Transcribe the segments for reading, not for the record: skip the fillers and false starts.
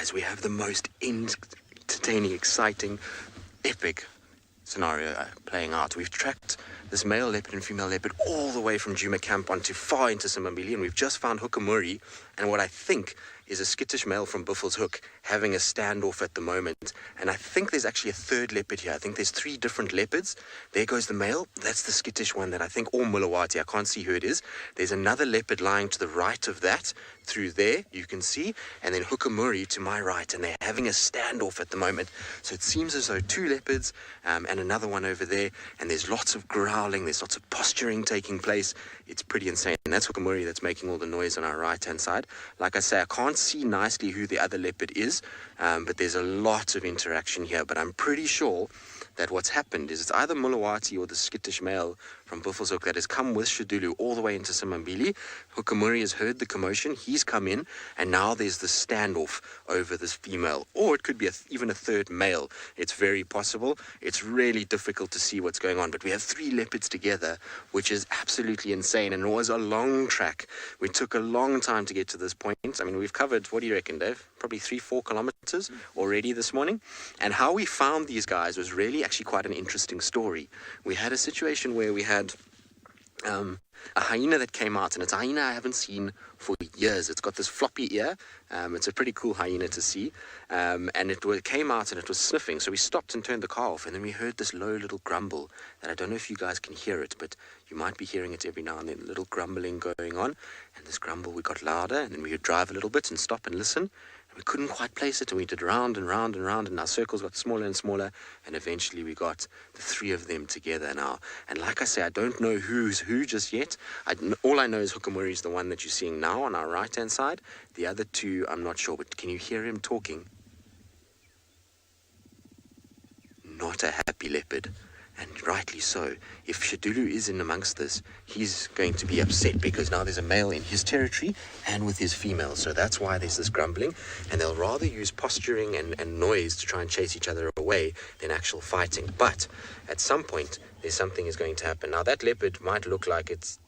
guys, we have the most entertaining, exciting, epic scenario playing out. We've tracked this male leopard and female leopard all the way from Djuma Camp onto far into Simbambili, and we've just found Hukumuri and what I think is a skittish male from Buffelshoek having a standoff at the moment. And I think there's actually a third leopard here. I think there's 3 different leopards. There goes the male. That's the skittish one that I think, or Molwati. I can't see who it is. There's another leopard lying to the right of that. Through there, you can see. And then Hukumuri to my right. And they're having a standoff at the moment. So it seems as though 2 leopards and another one over there. And there's lots of growling. There's lots of posturing taking place. It's pretty insane. And that's Hukumuri that's making all the noise on our right-hand side. Like I say, I can't see nicely who the other leopard is, but there's a lot of interaction here. But I'm pretty sure that what's happened is it's either Molwati or the skittish male from Buffelshoek that has come with Xidulu all the way into Simbambili. Hukumuri has heard the commotion, he's come in, and now there's the standoff over this female. Or it could be even a third male. It's very possible. It's really difficult to see what's going on, but we have 3 leopards together, which is absolutely insane, and it was a long track. We took a long time to get to this point. I mean, we've covered, what do you reckon, Dave? Probably 3-4 kilometers already this morning. And how we found these guys was really actually quite an interesting story. We had a situation where we had a hyena that came out, and it's a hyena I haven't seen for years. It's got this floppy ear. It's a pretty cool hyena to see. And it came out and it was sniffing. So we stopped and turned the car off, and then we heard this low little grumble that I don't know if you guys can hear it, but you might be hearing it every now and then, a little grumbling going on. And this grumble, we got louder, and then we would drive a little bit and stop and listen. We couldn't quite place it, and we did round and round and round, and our circles got smaller and smaller, and eventually we got the 3 of them together now. And like I say, I don't know who's who just yet. All I know is Hukumuri is the one that you're seeing now on our right-hand side. The other 2, I'm not sure, but can you hear him talking? Not a happy leopard. And rightly so. If Xidulu is in amongst this, he's going to be upset because now there's a male in his territory and with his female. So that's why there's this grumbling. And they'll rather use posturing and noise to try and chase each other away than actual fighting. But at some point, there's something is going to happen. Now that leopard might look like it's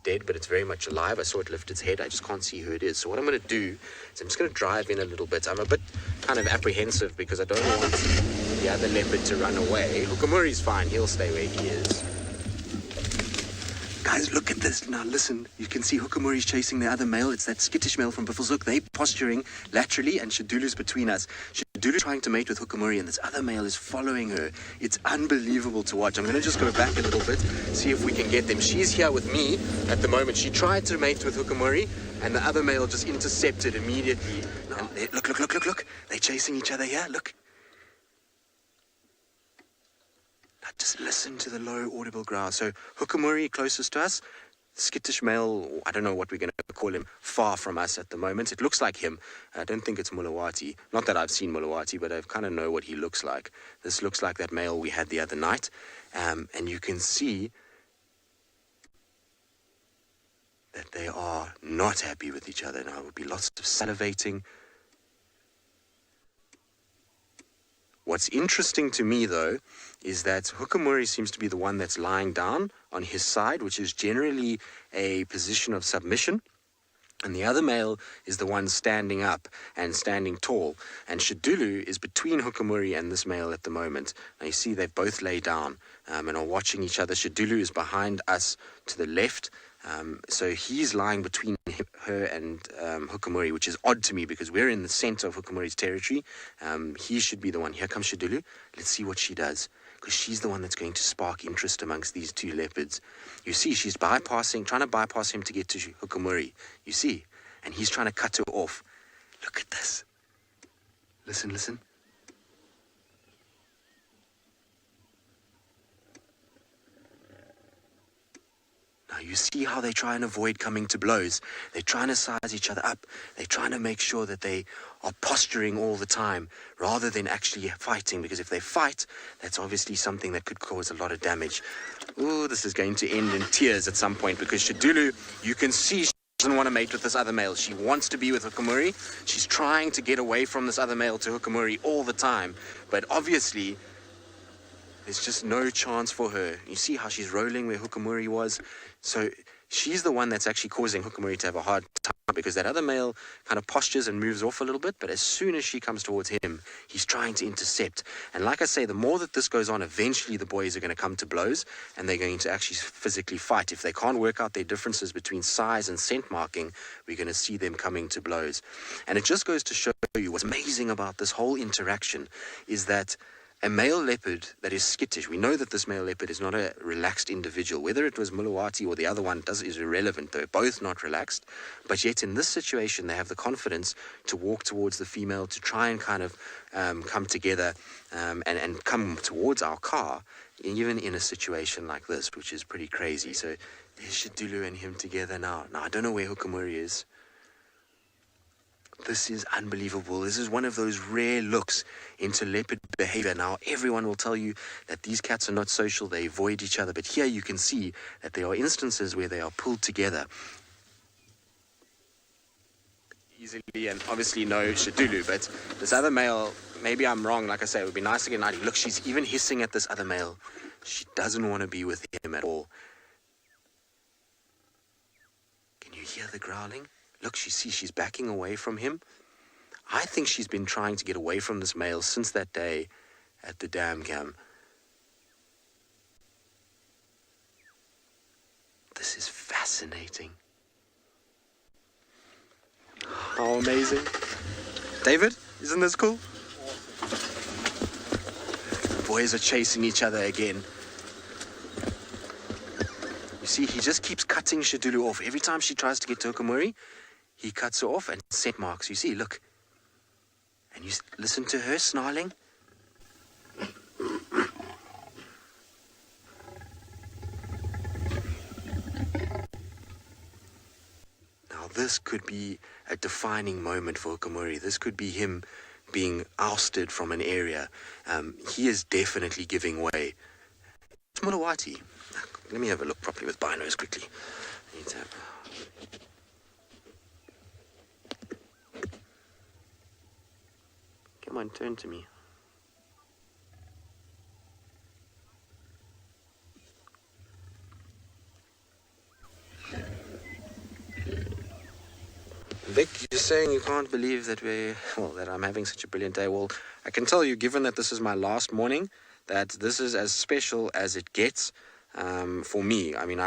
dead, but it's very much alive. I saw it lift its head. I just can't see who it is. So what I'm going to do is I'm just going to drive in a little bit. I'm a bit kind of apprehensive because I don't want the other leopard to run away. Hukumuri's fine. He'll stay where he is. Guys, look at this. Now listen, you can see Hukumuri's chasing the other male. It's that skittish male from Buffelshoek. They're posturing laterally, and Xidulu's between us. Xidulu's trying to mate with Hukumuri, and this other male is following her. It's unbelievable to watch. I'm going to just go back a little bit, see if we can get them. She's here with me at the moment. She tried to mate with Hukumuri, and the other male just intercepted immediately. And look. They're chasing each other here. Look. Now just listen to the low audible growl. So Hukumuri closest to us, skittish male, I don't know what we're going to call him, far from us at the moment. It looks like him. I don't think it's Molwati. Not that I've seen Molwati, but I kind of know what he looks like. This looks like that male we had the other night. And you can see that they are not happy with each other. Now, it would be lots of salivating. What's interesting to me, though, is that Hukumuri seems to be the one that's lying down on his side, which is generally a position of submission. And the other male is the one standing up and standing tall. And Xidulu is between Hukumuri and this male at the moment. Now you see they've both lay down and are watching each other. Xidulu is behind us to the left. So he's lying between her and Hukumuri, which is odd to me because we're in the center of Hukumuri's territory. He should be the one. Here comes Xidulu. Let's see what she does, because she's the one that's going to spark interest amongst these 2 leopards. You see, she's trying to bypass him to get to Hukumuri. You see, and he's trying to cut her off. Look at this. Listen. Now you see how they try and avoid coming to blows. They're trying to size each other up. They're trying to make sure that they are posturing all the time rather than actually fighting, because if they fight, that's obviously something that could cause a lot of damage. Ooh, this is going to end in tears at some point, because Xidulu, you can see she doesn't want to mate with this other male. She wants to be with Hukumuri. She's trying to get away from this other male to Hukumuri all the time, but obviously there's just no chance for her. You see how she's rolling where Hukumuri was. So she's the one that's actually causing Hukumuri to have a hard time, because that other male kind of postures and moves off a little bit, but as soon as she comes towards him, he's trying to intercept. And like I say, the more that this goes on, eventually the boys are going to come to blows, and they're going to actually physically fight. If they can't work out their differences between size and scent marking, we're going to see them coming to blows. And it just goes to show you what's amazing about this whole interaction is that a male leopard that is skittish, we know that this male leopard is not a relaxed individual. Whether it was Molwati or the other one is irrelevant. They're both not relaxed. But yet in this situation, they have the confidence to walk towards the female, to try and kind of come together and come towards our car, even in a situation like this, which is pretty crazy. So there's Xidulu and him together now. Now, I don't know where Hukumuri is. This is unbelievable. This is one of those rare looks into leopard behavior. Now, everyone will tell you that these cats are not social. They avoid each other. But here you can see that there are instances where they are pulled together easily, and obviously no Xidulu. But this other male, maybe I'm wrong. Like I say, it would be nice to get an idea. Look, she's even hissing at this other male. She doesn't want to be with him at all. Can you hear the growling? Look, she's backing away from him. I think she's been trying to get away from this male since that day at the dam cam. This is fascinating. How amazing. David, isn't this cool? The boys are chasing each other again. You see, he just keeps cutting Xidulu off. Every time she tries to get to Hukumuri, he cuts her off and scent marks. You see, look. And you listen to her snarling. Now, this could be a defining moment for Hukumuri. This could be him being ousted from an area. He is definitely giving way. It's Molwati. Let me have a look properly with binos quickly. I need to have... Come on, turn to me. Vic, you're saying you can't believe that that I'm having such a brilliant day. Well, I can tell you, given that this is my last morning, that this is as special as it gets for me. I mean,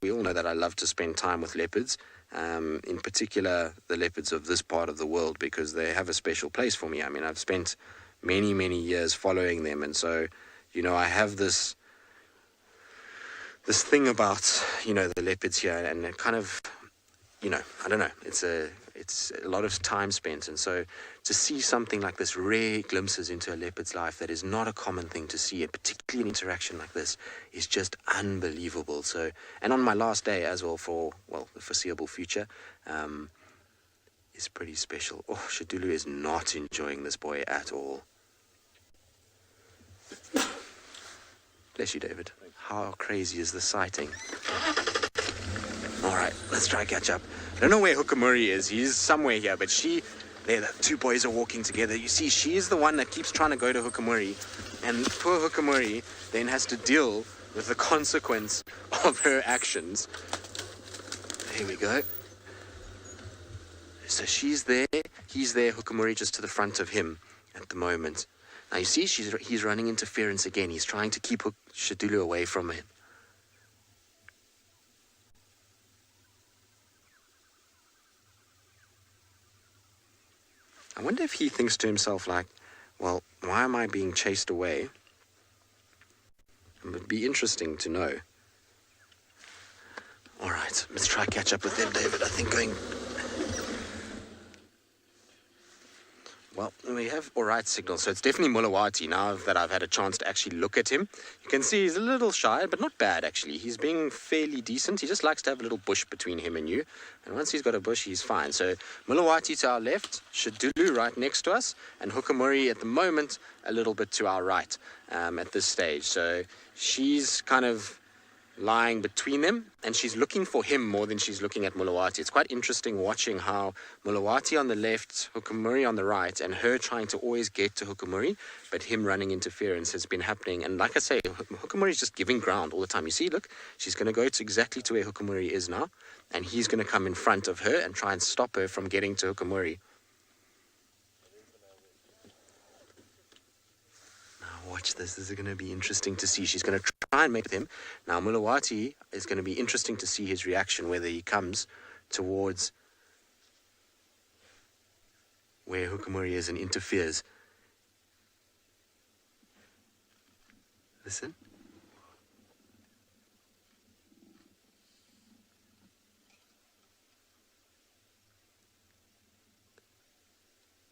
we all know that I love to spend time with leopards. In particular, the leopards of this part of the world, because they have a special place for me. I mean, I've spent many, many years following them, and so, I have this thing about, the leopards here, and it kind of, I don't know, it's a lot of time spent, and so to see something like this, rare glimpses into a leopard's life that is not a common thing to see, and particularly an interaction like this, is just unbelievable. So, and on my last day as well, for the foreseeable future, is pretty special. Oh, Xidulu is not enjoying this boy at all. Bless you, David. How crazy is the sighting? All right, let's try catch up. I don't know where Hukumuri is. He's somewhere here, but the two boys are walking together. You see, she is the one that keeps trying to go to Hukumuri, and poor Hukumuri then has to deal with the consequence of her actions. There we go. So she's there, he's there, Hukumuri just to the front of him at the moment. Now you see, he's running interference again. He's trying to keep Xidulu away from him. I wonder if he thinks to himself like, well, why am I being chased away? It would be interesting to know. All right, let's try catch up with them, David. I think going... Well, we have all right signals, so it's definitely Molwati now that I've had a chance to actually look at him. You can see he's a little shy, but not bad, actually. He's being fairly decent. He just likes to have a little bush between him and you. And once he's got a bush, he's fine. So Molwati to our left, Xidulu right next to us, and Hukumuri at the moment a little bit to our right at this stage. So she's kind of lying between them, and she's looking for him more than she's looking at Molwati. It's quite interesting watching how Molwati on the left, Hukumuri on the right, and her trying to always get to Hukumuri, but him running interference has been happening. And like I say, Hukumuri is just giving ground all the time. You see, look, she's going to go to exactly to where Hukumuri is now, and he's going to come in front of her and try and stop her from getting to Hukumuri. Watch this. This is going to be interesting to see. She's going to try and make with him. Now, Molwati is going to be interesting to see his reaction, whether he comes towards where Hukumuri is and interferes. Listen.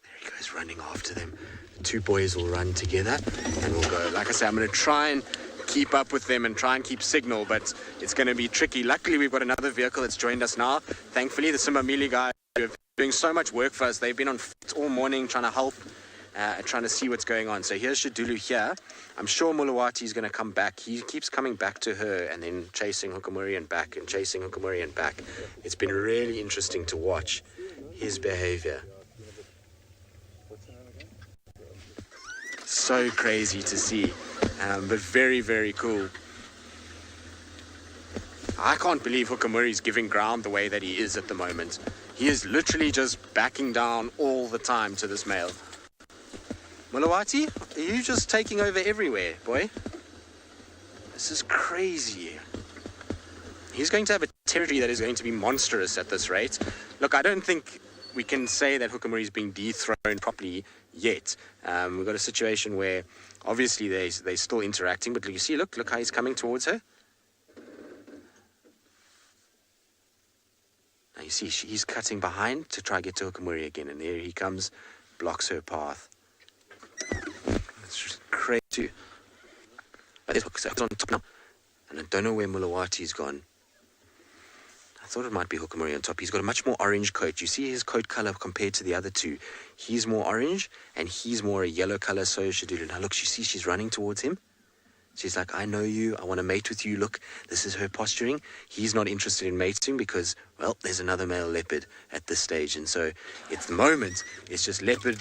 There he goes, running after them. Two boys will run together and we'll go. Like I say, I'm going to try and keep up with them and try and keep signal, but it's going to be tricky. Luckily, we've got another vehicle that's joined us now. Thankfully, the Simamili guys are doing so much work for us. They've been on foot all morning trying to help, trying to see what's going on. So here's Xidulu here. I'm sure Molwati is going to come back. He keeps coming back to her and then chasing Hukumuri and back and chasing Hukumuri and back. It's been really interesting to watch his behavior. So crazy to see, but very, very cool. I can't believe Hukumuri's giving ground the way that he is at the moment. He is literally just backing down all the time to this male. Molwati, are you just taking over everywhere, boy? This is crazy. He's going to have a territory that is going to be monstrous at this rate. Look, I don't think we can say that Hukumuri is being dethroned properly yet. We've got a situation where obviously they're still interacting, but you see, look how he's coming towards her. Now you see, he's cutting behind to try to get to Hukumuri again, and there he comes, blocks her path. It's just crazy. But it's on top now, and I don't know where Molwati's gone. I thought it might be Hukumuri on top. He's got a much more orange coat. You see his coat color compared to the other two. He's more orange, and he's more a yellow color, so is Xidulu. Now look, you see she's running towards him. She's like, I know you. I want to mate with you. Look, this is her posturing. He's not interested in mating because, well, there's another male leopard at this stage. And so at the moment, it's just leopard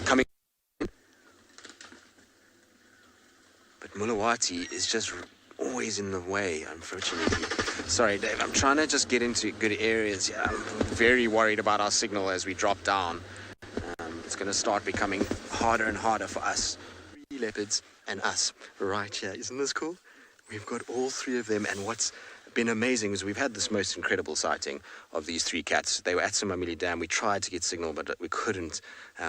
coming in. But Molwati is just always in the way, unfortunately. Sorry, Dave, I'm trying to just get into good areas. Yeah, I'm very worried about our signal as we drop down. It's going to start becoming harder and harder for us. 3 leopards and us right here. Isn't this cool? We've got all 3 of them, and what's been amazing is we've had this most incredible sighting of these 3 cats. They were at Simamili Dam. We tried to get signal, but we couldn't.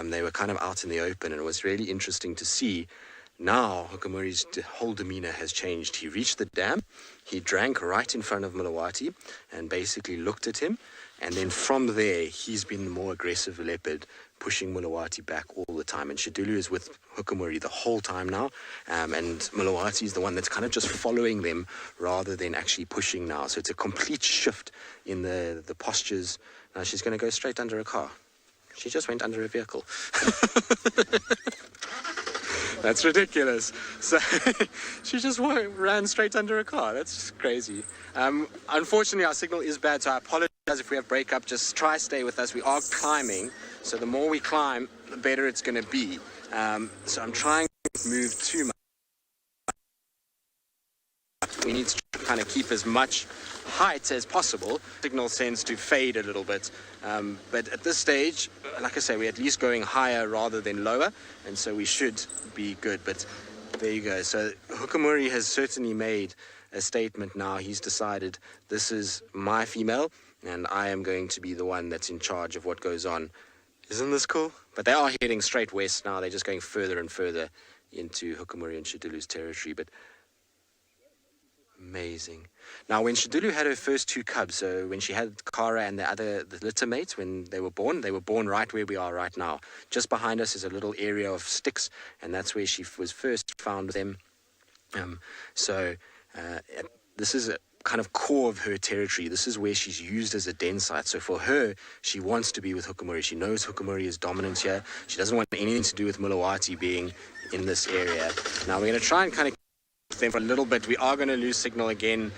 They were kind of out in the open, and it was really interesting to see. Now, Hukumuri's whole demeanor has changed. He reached the dam, he drank right in front of Molwati and basically looked at him. And then from there, he's been the more aggressive leopard, pushing Molwati back all the time. And Xidulu is with Hukumuri the whole time now. And Molwati is the one that's kind of just following them rather than actually pushing now. So it's a complete shift in the postures. Now she's going to go straight under a car. She just went under a vehicle. That's ridiculous. So she just ran straight under a car. That's just crazy. Unfortunately, our signal is bad, so I apologize if we have breakup. Just try stay with us. We are climbing, so the more we climb, the better it's going to be. So I'm trying to move too much. We need to kind of keep as much height as possible. Signal tends to fade a little bit, but at this stage, like I say, we're at least going higher rather than lower, and so we should be good. But there you go. So Hukumuri has certainly made a statement now. He's decided this is my female and I am going to be the one that's in charge of what goes on. Isn't this cool? But they are heading straight west now. They're just going further and further into Hukumuri and Xidulu's territory. But amazing. Now, when Xidulu had her first 2 cubs, so when she had Kara and the litter mates, when they were born right where we are right now. Just behind us is a little area of sticks, and that's where she was first found with them. This is a kind of core of her territory. This is where she's used as a den site. So for her, she wants to be with Hukumuri. She knows Hukumuri is dominant here. She doesn't want anything to do with Molwati being in this area. Now, we're going to try and kind of them for a little bit. We are going to lose signal again